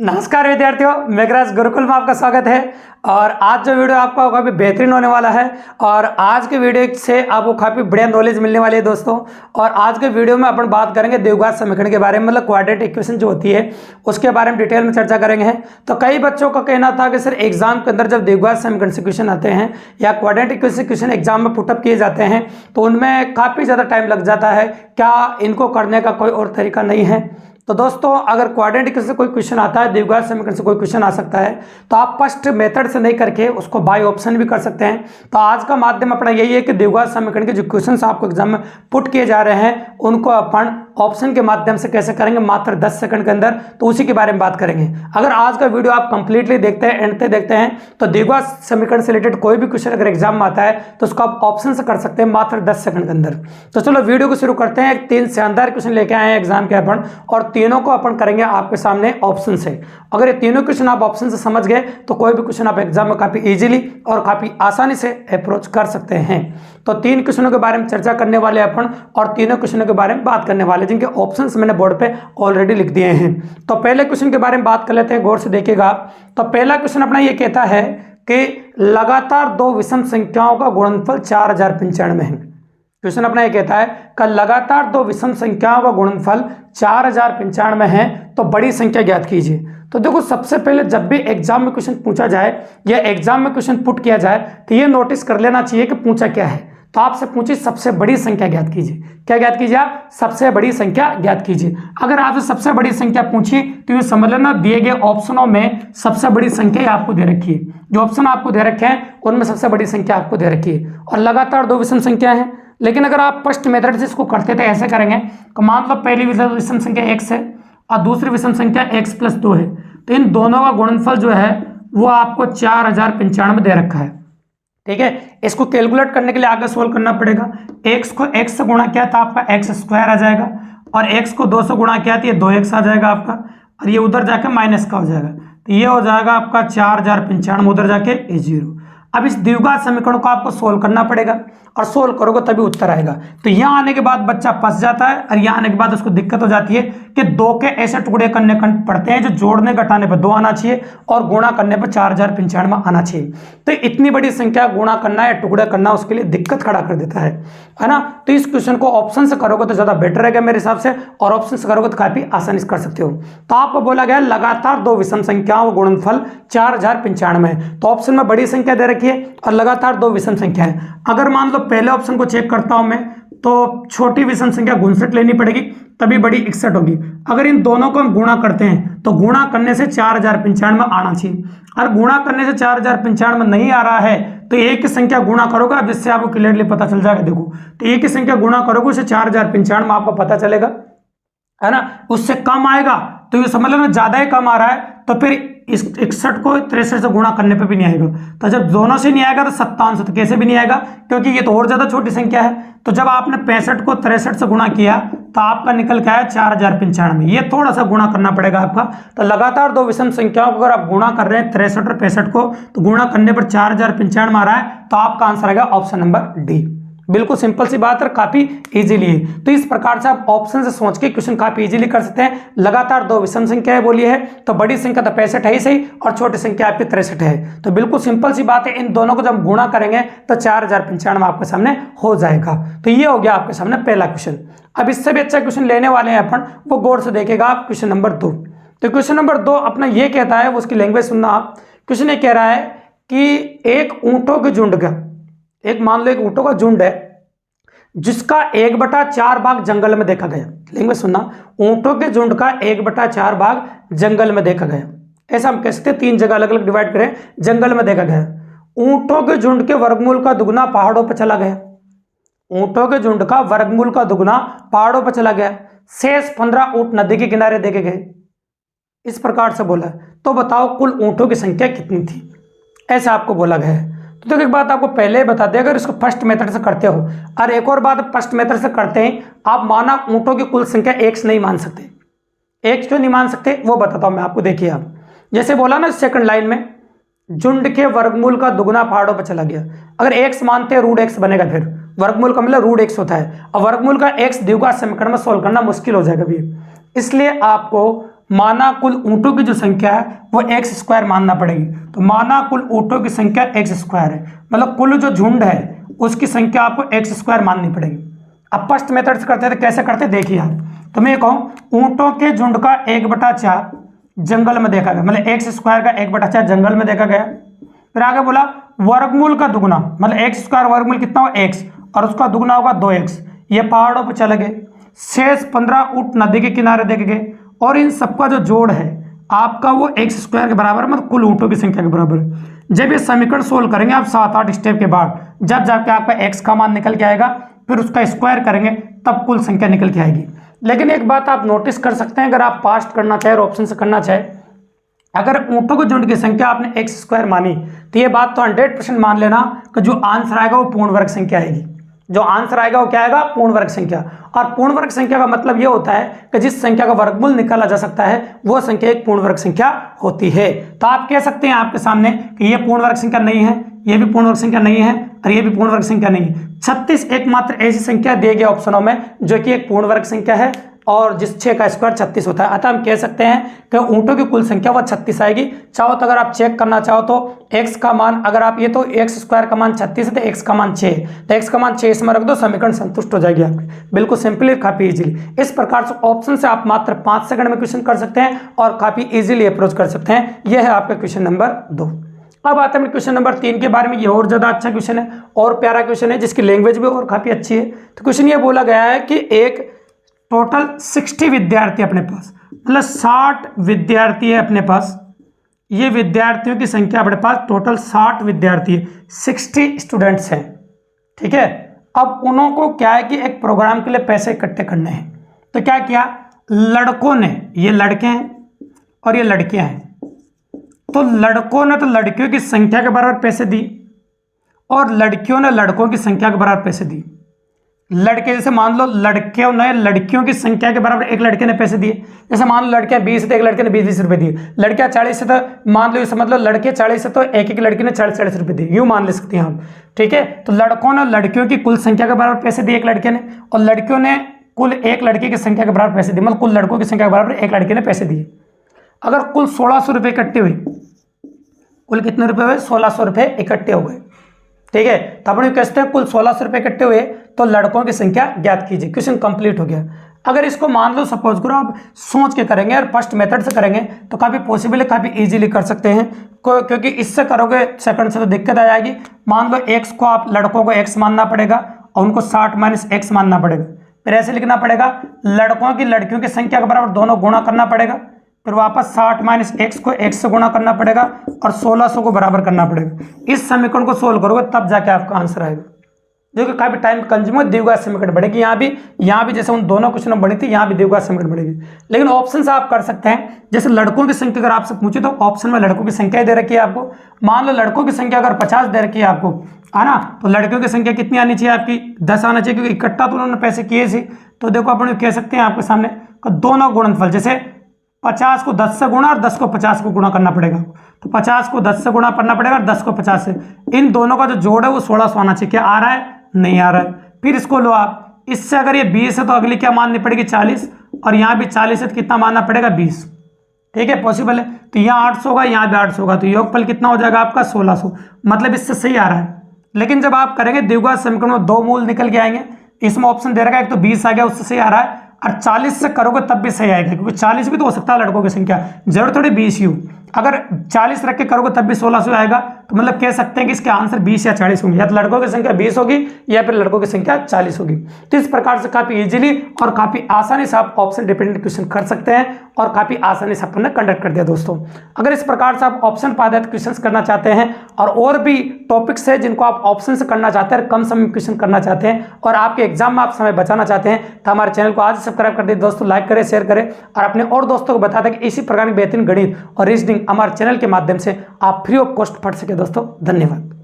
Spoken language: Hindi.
नमस्कार विद्यार्थियों, मेघराज गुरुकुल में आपका स्वागत है। और आज जो वीडियो आपका काफ़ी बेहतरीन होने वाला है और आज के वीडियो से आपको काफ़ी बढ़िया नॉलेज मिलने वाली है दोस्तों। और आज के वीडियो में अपन बात करेंगे द्विघात समीकरण के बारे में, मतलब क्वाड्रेटिक इक्वेशन जो होती है उसके बारे में डिटेल में चर्चा करेंगे। तो कई बच्चों का कहना था कि सर एग्जाम के अंदर जब द्विघात समीकरण से क्वेश्चन आते हैं या क्वाड्रेटिक क्वेश्चन एग्जाम में पुटअप किए जाते हैं तो उनमें काफ़ी ज़्यादा टाइम लग जाता है, क्या इनको करने का कोई और तरीका नहीं है? तो दोस्तों अगर क्वाड्रेटिक से कोई क्वेश्चन आता है, द्विघात समीकरण से कोई क्वेश्चन आ सकता है, तो आप फर्स्ट मेथड से नहीं करके उसको बाय ऑप्शन भी कर सकते हैं। तो आज का माध्यम अपना यही है कि द्विघात समीकरण के जो क्वेश्चंस आपको एग्जाम में पुट किए जा रहे हैं उनको अपन ऑप्शन के माध्यम से कैसे करेंगे मात्र 10 सेकंड के अंदर, तो उसी के बारे में बात करेंगे। अगर आज का वीडियो आप कंप्लीटली देखते हैं, एंड तक देखते हैं, तो द्विघात समीकरण से रिलेटेड कोई भी क्वेश्चन अगर एग्जाम में आता है तो उसको आप ऑप्शन से कर सकते हैं मात्र 10 सेकंड के अंदर। तो चलो वीडियो को शुरू करते हैं। 3 शानदार क्वेश्चन लेके आए हैं एग्जाम के अपन, और तीनों को अपन करेंगे आपके सामने ऑप्शन से। अगर ये तीनों क्वेश्चन आप ऑप्शन से समझ गए तो कोई भी क्वेश्चन आप एग्जाम में काफी इजीली और काफी आसानी से अप्रोच कर सकते हैं। तो 3 क्वेश्चनों के बारे में चर्चा करने वाले अपन और तीनों क्वेश्चनों के बारे में बात करने वाले जिनके ऑप्शंस मैंने बोर्ड पे ऑलरेडी लिख दिए हैं। तो पहले क्वेश्चन के बारे में बात कर लेते हैं, गौर से देखिएगा। तो पहला क्वेश्चन अपना ये कहता है कि लगातार 2 विषम संख्याओं का गुणनफल 4095 है। क्वेश्चन अपना ये कहता है कि लगातार 2 विषम संख्याओं का गुणनफल 4095 है, तो बड़ी संख्या ज्ञात कीजिए। तो देखो, सबसे पहले जब भी एग्जाम में क्वेश्चन पूछा जाए या एग्जाम में क्वेश्चन पुट किया जाए तो ये नोटिस कर लेना चाहिए कि पूछा क्या है। तो आपसे पूछिए सबसे बड़ी संख्या ज्ञात कीजिए। क्या ज्ञात कीजिए? आप सबसे बड़ी संख्या ज्ञात कीजिए। अगर आपसे सबसे बड़ी संख्या पूछी तो ये समझ लेना दिए गए ऑप्शनों में सबसे बड़ी संख्या आपको दे रखी है। जो ऑप्शन आपको दे रखे हैं उनमें सबसे बड़ी संख्या आपको दे रखी है और लगातार 2 विषम संख्या है। लेकिन अगर आप फर्स्ट मेथड से इसको करते थे, ऐसे करेंगे तो मान लो पहली विषम संख्या x है और दूसरी विषम संख्या x + 2 है, तो इन दोनों का गुणनफल जो है वो आपको 4095 दे रखा है। ठीक है, इसको कैलकुलेट करने के लिए आगे सोल्व करना पड़ेगा। x को x से गुणा किया था आपका x² आ जाएगा, और x को 2 से गुणा किया तो ये 2x आ जाएगा आपका, और ये उधर जाके माइनस का हो जाएगा, तो ये हो जाएगा आपका 4095, उधर जाके ये 0। अब इस द्विघात समीकरण को आपको सोल्व करना पड़ेगा और सोल्व करोगे तभी उत्तर आएगा। तो यहाँ आने के बाद बच्चा फंस जाता है और यहाँ आने के बाद उसको दिक्कत हो जाती है कि 2 के ऐसे टुकड़े करने पड़ते हैं जो जोड़ने घटाने पर 2 आना चाहिए और गुणा करने पर 4095 आना चाहिए। तो इतनी बड़ी संख्या गुणा करना या टुकड़े करना उसके लिए दिक्कत खड़ा कर देता है ना। तो इस क्वेश्चन को ऑप्शन से करोगे तो ज्यादा बेटर रहेगा मेरे हिसाब से, और ऑप्शन से करोगे तो काफी आसानी से कर सकते हो। तो आपको बोला गया लगातार 2 विषम संख्याओं का गुणनफल 4095 है, तो ऑप्शन में बड़ी संख्या दे रखी है और लगातार 2 विषम संख्या है। अगर मान लो पहले ऑप्शन को चेक करता हूं मैं, तो छोटी विषम संख्या 59 लेनी पड़ेगी, तभी बड़ी 61 होगी। अगर इन दोनों को हम गुणा करते हैं तो गुणा करने से 4095 आना चाहिए, और गुणा करने से 4095 नहीं आ रहा है तो एक की संख्या गुणा करोगे आप, जिससे आपको क्लियरली पता चल जाएगा। देखो, तो एक की संख्या गुणा करोगे उससे 4095 आपको पता चलेगा, है ना। उससे कम आएगा तो ये समझ लो ज्यादा ही कम आ रहा है, तो फिर इस 61 को 63 से गुणा करने पे भी नहीं आएगा। तो जब दोनों से नहीं आएगा तो 57 से तो कैसे भी नहीं आएगा, क्योंकि ये तो और ज्यादा छोटी संख्या है। तो जब आपने 65 को 63 से गुणा किया तो आपका निकल के आया 4095। ये थोड़ा सा गुणा करना पड़ेगा आपका। तो लगातार 2 विषम संख्याओं को अगर आप गुणा कर रहे हैं 63 और 65 को, तो गुणा करने पर 4095 आ रहा है, तो आपका आंसर आएगा ऑप्शन नंबर डी। बिल्कुल सिंपल सी बात है, काफी इजीली है। तो इस प्रकार से आप ऑप्शन से सोच के क्वेश्चन काफी इजीली कर सकते हैं। लगातार 2 विषम संख्या है बोली है, तो बड़ी संख्या तो 65 है ही सही, और छोटी संख्या आपकी 63 है। तो बिल्कुल सिंपल सी बात है, इन दोनों को जब गुणा करेंगे तो 4095 आपके सामने हो जाएगा। तो ये हो गया आपके सामने पहला क्वेश्चन। अब इससे भी अच्छा क्वेश्चन लेने वाले हैं अपन, वो गौर से देखेगा आप। क्वेश्चन नंबर 2, तो क्वेश्चन नंबर 2 अपना ये कहता है, उसकी लैंग्वेज सुनना आप। क्वेश्चन ये कह रहा है कि एक ऊंटों के झुंड का, एक मान लो एक ऊंटों का झुंड है जिसका 1/4 भाग जंगल में देखा गया। लैंग्वेज सुनना, ऊंटों के झुंड का 1/4 भाग जंगल में देखा गया। ऐसा हम कह सकते हैं, 3 जगह अलग अलग डिवाइड करें, जंगल में देखा गया। ऊंटों के झुंड के वर्गमूल का दुगना पहाड़ों पर चला गया। ऊंटों के झुंड का वर्गमूल का दुगना पहाड़ों पर चला गया। शेष 15 ऊंट नदी के किनारे देखे गए। इस प्रकार से बोला, तो बताओ कुल ऊंटों की संख्या कितनी थी, ऐसा आपको बोला गया है। तो देखो, एक बात आपको पहले ही बता दें, अगर इसको फर्स्ट मेथड से करते हो, और एक और बात फर्स्ट मेथड से करते हैं, आप माना ऊंटों की कुल संख्या x नहीं मान सकते। x क्यों नहीं मान सकते वो बताता हूं मैं आपको। देखिए, आप जैसे बोला ना सेकंड लाइन में, झुंड के वर्गमूल का दुगना पहाड़ों पर चला गया। अगर x मानते हैं √x बनेगा, फिर वर्गमूल का मतलब √x होता है, और वर्गमूल का x द्विघात समीकरण में सोल्व करना मुश्किल हो जाएगा भी। इसलिए आपको माना कुल ऊँटों की जो संख्या है वो एक्स स्क्वायर मानना पड़ेगी। तो माना कुल ऊँटों की संख्या एक्स स्क्वायर है, मतलब कुल जो झुंड है उसकी संख्या आपको एक्स स्क्वायर माननी पड़ेगी। अब फर्स्ट मेथड से करते थे, कैसे करते देखिए आप। तो मैं कहूँ ऊँटों के झुंड का 1/4 जंगल में देखा गया, मतलब एक्स स्क्वायर का 1/4 जंगल में देखा गया। फिर आगे बोला वर्गमूल का दुगुना, मतलब एक्स स्क्वायर वर्गमूल कितना हो एक्स, और उसका दुगुना होगा 2x, ये पहाड़ों पर चले गए। शेष 15 ऊँट नदी के किनारे देखे गए, और इन सबका जो जोड़ है आपका वो एक्स स्क्वायर के बराबर, मतलब कुल ऊँटों की संख्या के बराबर है। जब ये समीकरण सोल्व करेंगे आप 7-8 स्टेप के बाद, जब जाके आपका एक्स का मान निकल के आएगा, फिर उसका स्क्वायर करेंगे तब कुल संख्या निकल के आएगी। लेकिन एक बात आप नोटिस कर सकते हैं, अगर आप पास्ट करना चाहे और ऑप्शन से करना चाहे, अगर ऊँटों के झुंड की संख्या आपने एक्स स्क्वायर मानी तो ये बात तो 100% मान लेना कि जो आंसर आएगा वो पूर्ण वर्ग संख्या आएगी। जो आंसर आएगा वो क्या आएगा? पूर्ण वर्ग संख्या। और पूर्ण वर्ग संख्या का मतलब ये होता है कि जिस संख्या का वर्गमूल निकाला जा सकता है वो संख्या एक पूर्ण वर्ग संख्या होती है। तो आप कह सकते हैं आपके सामने कि ये पूर्ण वर्ग संख्या नहीं है, ये भी पूर्ण वर्ग संख्या नहीं है, और ये भी पूर्ण वर्ग संख्या नहीं है। 36 एकमात्र ऐसी संख्या दिए गए ऑप्शनों में जो कि एक पूर्ण वर्ग संख्या है, और जिस 6 का स्क्वायर 36 होता है। अतः हम कह सकते हैं कि ऊँटों की कुल संख्या वह 36 आएगी। चाहो तो अगर आप चेक करना चाहो तो x का मान, अगर आप ये तो एक्स स्क्वायर का मान 36 है तो x का मान 6, तो x का मान 6 इसमें रख दो, समीकरण संतुष्ट हो जाएगी आपकी। बिल्कुल सिंपली, काफी इजीली। इस प्रकार से ऑप्शन से आप मात्र 5 सेकंड में क्वेश्चन कर सकते हैं और काफी इजीली अप्रोच कर सकते हैं। यह है आपका क्वेश्चन नंबर 2। अब आता है क्वेश्चन नंबर 3 के बारे में। ये और ज्यादा अच्छा क्वेश्चन है और प्यारा क्वेश्चन है, जिसकी लैंग्वेज भी और काफी अच्छी है। तो क्वेश्चन ये बोला गया है कि एक टोटल 60 विद्यार्थी अपने पास, मतलब 60 विद्यार्थी है अपने पास। ये विद्यार्थियों की संख्या अपने पास टोटल 60 विद्यार्थी है, 60 स्टूडेंट्स हैं, ठीक है। अब उन्होंने क्या है कि एक प्रोग्राम के लिए पैसे इकट्ठे करने हैं। तो क्या किया लड़कों ने, ये लड़के हैं और ये लड़कियां हैं, तो लड़कों ने तो लड़कियों की संख्या के बराबर पैसे दी और लड़कियों ने लड़कों की संख्या के बराबर पैसे दी। लड़के जैसे मान लो लड़कियों ने लड़कियों की संख्या के बराबर एक लड़के ने पैसे दिए। जैसे मान लो लड़कियां 20 तो एक लड़के ने 20-20 रुपए दिए। लड़कियां 40 से तो मान लो इसे मतलब लड़के 40 से तो एक लड़की ने 40-40 रुपए दिए, यूं मान ले सकते हैं आप, ठीक है। तो लड़कों ने लड़कियों की कुल संख्या के बराबर पैसे दिए एक लड़के ने, और लड़कियों ने कुल एक लड़के की संख्या के बराबर पैसे दिए, मतलब कुल लड़कों की संख्या के बराबर एक लड़के ने पैसे दिए। अगर कुल 1600 रुपये इकट्ठे हुए, कुल कितने रुपए हुए? 1600 रुपये इकट्ठे हो गए, ठीक है। तो अपन कहते हैं कुल 1600 रुपये इकट्ठे हुए तो लड़कों की संख्या ज्ञात कीजिए। क्वेश्चन कंप्लीट हो गया। अगर इसको मान लो सपोज करो आप सोच के करेंगे और फर्स्ट मेथड से करेंगे तो काफ़ी पॉसिबल है, काफ़ी इजीली कर सकते हैं, क्योंकि इससे करोगे सेकंड से तो दिक्कत आ जाएगी। मान लो x को आप लड़कों को x मानना पड़ेगा और उनको 60 - x मानना पड़ेगा। फिर ऐसे लिखना पड़ेगा लड़कों की लड़कियों की संख्या के बराबर दोनों गुणा करना पड़ेगा, फिर वापस 60 - x को x से गुणा करना पड़ेगा और 1600 को बराबर करना पड़ेगा। इस समीकरण को सोल्व करोगे तब जाके आपका आंसर आएगा, जो कि काफी टाइम कंज्यूमर द्विघात समीकरण बढ़ेगी। यहाँ भी जैसे उन दोनों क्वेश्चन में बनी थी, यहाँ भी द्विघात समीकरण बढ़ेगी। लेकिन ऑप्शन से आप कर सकते हैं। जैसे लड़कों की संख्या अगर आपसे पूछे तो ऑप्शन में लड़कों की संख्या दे रखी है आपको। मान लो लड़कों की संख्या अगर 50 दे रखी है आपको, है ना, तो लड़कियों की संख्या कितनी आनी चाहिए? आपकी 10 आना चाहिए, क्योंकि इकट्ठा तो उन्होंने पैसे किए थे। तो देखो अपन कह सकते हैं आपके सामने दोनों गुणनफल, जैसे 50 को 10 से गुणा और 10 को 50 को गुणा करना पड़ेगा। तो 50 को 10 से गुणा करना पड़ेगा और 10 को 50 से। इन दोनों का जो जोड़ है वो 1600 आना चाहिए। क्या आ रहा है? नहीं आ रहा है। फिर इसको लो आप, इससे अगर ये 20 है तो अगली क्या माननी पड़ेगी? 40, और यहाँ भी 40 है तो कितना मानना पड़ेगा? 20, ठीक है, पॉसिबल है। तो यहाँ 800 होगा, यहाँ भी 800 होगा, तो योगफल कितना हो जाएगा आपका? 1600। मतलब इससे सही आ रहा है। लेकिन जब आप करेंगे द्विघात समीकरण में दो मूल निकल के आएंगे। इसमें ऑप्शन दे रखा है एक तो 20 आ गया, उससे सही आ रहा है, और 40 से करोगे तब भी सही आएगा, क्योंकि 40 भी तो हो सकता है लड़कों की संख्या, जरूर थोड़ी 20 ही हो। अगर 40 रख के करोगे तब भी 1600 आएगा। तो मतलब कह सकते हैं कि इसके आंसर 20 या 40 होंगे, या तो लड़कों की संख्या 20 होगी या फिर लड़कों की संख्या 40 होगी। तो इस प्रकार से काफी इजीली और काफी आसानी से आप ऑप्शन डिपेंडेंट क्वेश्चन कर सकते हैं, और काफी आसानी से अपन ने कंडक्ट कर दिया दोस्तों। अगर इस प्रकार से आप ऑप्शन पर आधारित क्वेश्चन करना चाहते हैं और भी टॉपिक्स है जिनको आप ऑप्शन से करना चाहते हैं, कम समय में क्वेश्चन करना चाहते हैं, और आपके एग्जाम में आप समय बचाना चाहते हैं, तो हमारे चैनल को आज सब्सक्राइब कर दीजिए दोस्तों, लाइक करें, शेयर करें, और अपने और दोस्तों को बता दें कि इसी प्रकार की बेहतरीन गणित और रीजनिंग हमारे चैनल के माध्यम से आप फ्री ऑफ कॉस्ट पढ़ सके दोस्तों। धन्यवाद।